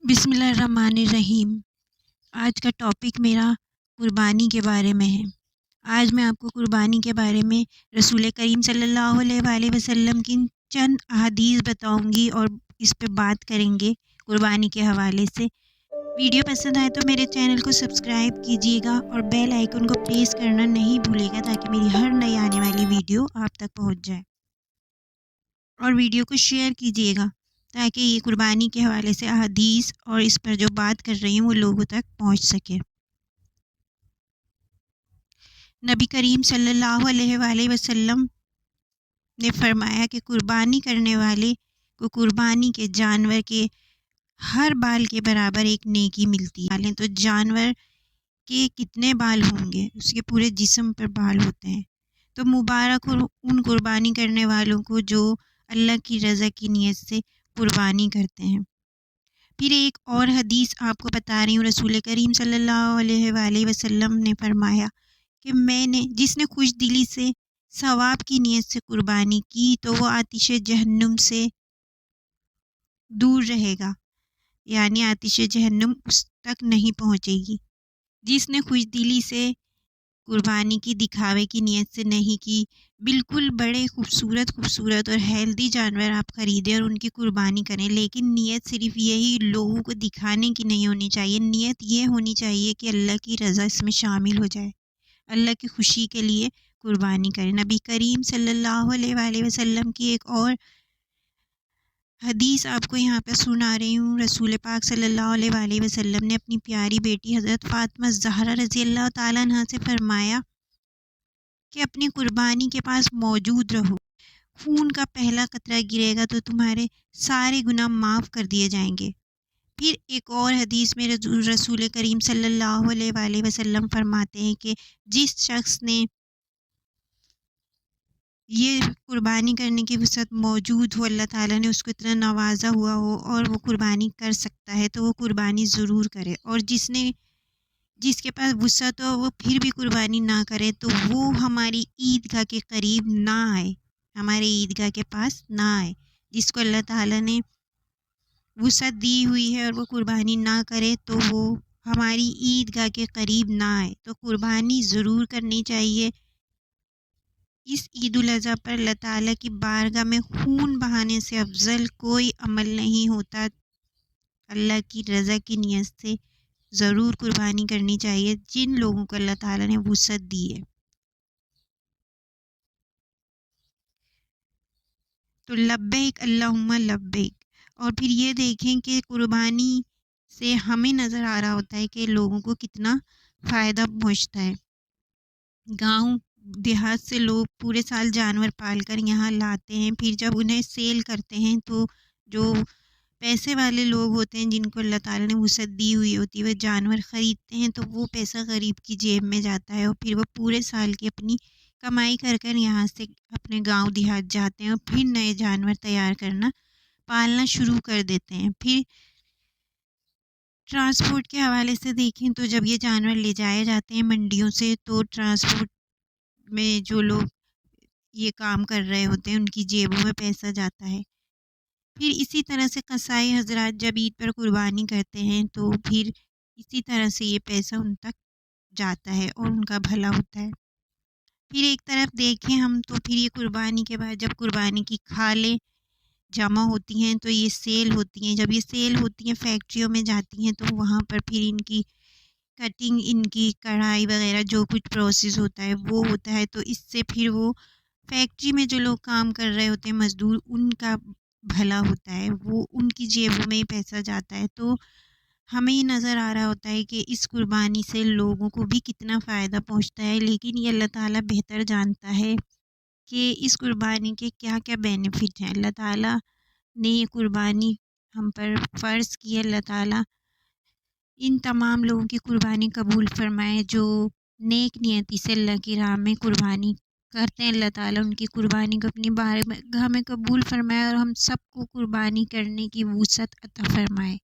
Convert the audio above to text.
بسم اللہ الرحمن الرحیم۔ آج کا ٹاپک میرا قربانی کے بارے میں ہے۔ آج میں آپ کو قربانی کے بارے میں رسول کریم صلی اللہ علیہ وآلہ وسلم کی چند احادیث بتاؤں گی اور اس پہ بات کریں گے قربانی کے حوالے سے۔ ویڈیو پسند آئے تو میرے چینل کو سبسکرائب کیجیے گا اور بیل آئیکن کو پریس کرنا نہیں بھولے گا تاکہ میری ہر نئی آنے والی ویڈیو آپ تک پہنچ جائے، اور ویڈیو کو شیئر کیجیے گا تاکہ یہ قربانی کے حوالے سے احادیث اور اس پر جو بات کر رہی ہوں وہ لوگوں تک پہنچ سکے۔ نبی کریم صلی اللہ علیہ وآلہ وسلم نے فرمایا کہ قربانی کرنے والے کو قربانی کے جانور کے ہر بال کے برابر ایک نیکی ملتی ہے۔ تو جانور کے کتنے بال ہوں گے؟ اس کے پورے جسم پر بال ہوتے ہیں۔ تو مبارک ہو ان قربانی کرنے والوں کو جو اللہ کی رضا کی نیت سے قربانی کرتے ہیں۔ پھر ایک اور حدیث آپ کو بتا رہی ہوں۔ رسول کریم صلی اللہ علیہ وآلہ وسلم نے فرمایا کہ جس نے خوش دلی سے ثواب کی نیت سے قربانی کی تو وہ آتش جہنم سے دور رہے گا، یعنی آتش جہنم اس تک نہیں پہنچے گی۔ جس نے خوش دلی سے قربانی کی، دکھاوے کی نیت سے نہیں کی، بالکل بڑے خوبصورت اور ہیلدی جانور آپ خریدیں اور ان کی قربانی کریں، لیکن نیت صرف یہی لوگوں کو دکھانے کی نہیں ہونی چاہیے۔ نیت یہ ہونی چاہیے کہ اللہ کی رضا اس میں شامل ہو جائے، اللہ کی خوشی کے لیے قربانی کریں۔ نبی کریم صلی اللہ علیہ وآلہ وسلم کی ایک اور حدیث آپ کو یہاں پہ سنا رہی ہوں۔ رسول پاک صلی اللہ علیہ وآلہ وسلم نے اپنی پیاری بیٹی حضرت فاطمہ زہرا رضی اللہ تعالیٰ عنہا سے فرمایا کہ اپنی قربانی کے پاس موجود رہو، خون کا پہلا قطرہ گرے گا تو تمہارے سارے گناہ معاف کر دیے جائیں گے۔ پھر ایک اور حدیث میں رسول کریم صلی اللہ علیہ وآلہ وسلم فرماتے ہیں کہ جس شخص نے یہ قربانی کرنے کی وسعت موجود ہو، اللہ تعالیٰ نے اس کو اتنا نوازا ہوا ہو اور وہ قربانی کر سکتا ہے تو وہ قربانی ضرور کرے، اور جس کے پاس وسعت ہو وہ پھر بھی قربانی نہ کرے تو وہ ہماری عیدگاہ کے قریب نہ آئے، ہمارے عیدگاہ کے پاس نہ آئے۔ جس کو اللہ تعالیٰ نے وسعت دی ہوئی ہے اور وہ قربانی نہ کرے تو وہ ہماری عیدگاہ کے قریب نہ آئے۔ تو قربانی ضرور کرنی چاہیے۔ اس عید الاضحیٰ پر اللہ تعالیٰ کی بارگاہ میں خون بہانے سے افضل کوئی عمل نہیں ہوتا۔ اللہ کی رضا کی نیت سے ضرور قربانی کرنی چاہیے جن لوگوں کو اللہ تعالیٰ نے وسعت دی ہے۔ تو لبیک اللہم لبیک۔ اور پھر یہ دیکھیں کہ قربانی سے ہمیں نظر آ رہا ہوتا ہے کہ لوگوں کو کتنا فائدہ پہنچتا ہے۔ گاؤں دیہات سے لوگ پورے سال جانور پال کر یہاں لاتے ہیں، پھر جب انہیں سیل کرتے ہیں تو جو پیسے والے لوگ ہوتے ہیں جن کو اللہ تعالیٰ نے وسعت دی ہوئی ہوتی ہے وہ جانور خریدتے ہیں، تو وہ پیسہ غریب کی جیب میں جاتا ہے اور پھر وہ پورے سال کی اپنی کمائی کر یہاں سے اپنے گاؤں دیہات جاتے ہیں اور پھر نئے جانور تیار کرنا، پالنا شروع کر دیتے ہیں۔ پھر ٹرانسپورٹ کے حوالے سے دیکھیں تو جب یہ جانور لے جائے جاتے ہیں منڈیوں سے تو ٹرانسپورٹ میں جو لوگ یہ کام کر رہے ہوتے ہیں ان کی جیبوں میں پیسہ جاتا ہے۔ پھر اسی طرح سے قصائی حضرات جب عید پر قربانی کرتے ہیں تو پھر اسی طرح سے یہ پیسہ ان تک جاتا ہے اور ان کا بھلا ہوتا ہے۔ پھر ایک طرف دیکھیں ہم تو پھر یہ قربانی کے بعد جب قربانی کی کھالیں جمع ہوتی ہیں تو یہ سیل ہوتی ہیں۔ جب یہ سیل ہوتی ہیں فیکٹریوں میں جاتی ہیں تو وہاں پر پھر ان کی کٹنگ، ان کی کڑھائی وغیرہ جو کچھ پروسیس ہوتا ہے وہ ہوتا ہے، تو اس سے پھر وہ فیکٹری میں جو لوگ کام کر رہے ہوتے ہیں مزدور، ان کا بھلا ہوتا ہے، وہ ان کی جیبوں میں ہی پیسہ جاتا ہے۔ تو ہمیں یہ نظر آ رہا ہوتا ہے کہ اس قربانی سے لوگوں کو بھی کتنا فائدہ پہنچتا ہے، لیکن یہ اللہ تعالیٰ بہتر جانتا ہے کہ اس قربانی کے کیا کیا بینیفٹ ہیں۔ اللہ تعالیٰ نے یہ قربانی ہم پر فرض کی ہے۔ اللہ تعالیٰ ان تمام لوگوں کی قربانی قبول فرمائے جو نیک نیتی سے اللہ کی راہ میں قربانی کرتے ہیں۔ اللہ تعالیٰ ان کی قربانی کو اپنی بارگاہ میں قبول فرمائے اور ہم سب کو قربانی کرنے کی وسعت عطا فرمائے۔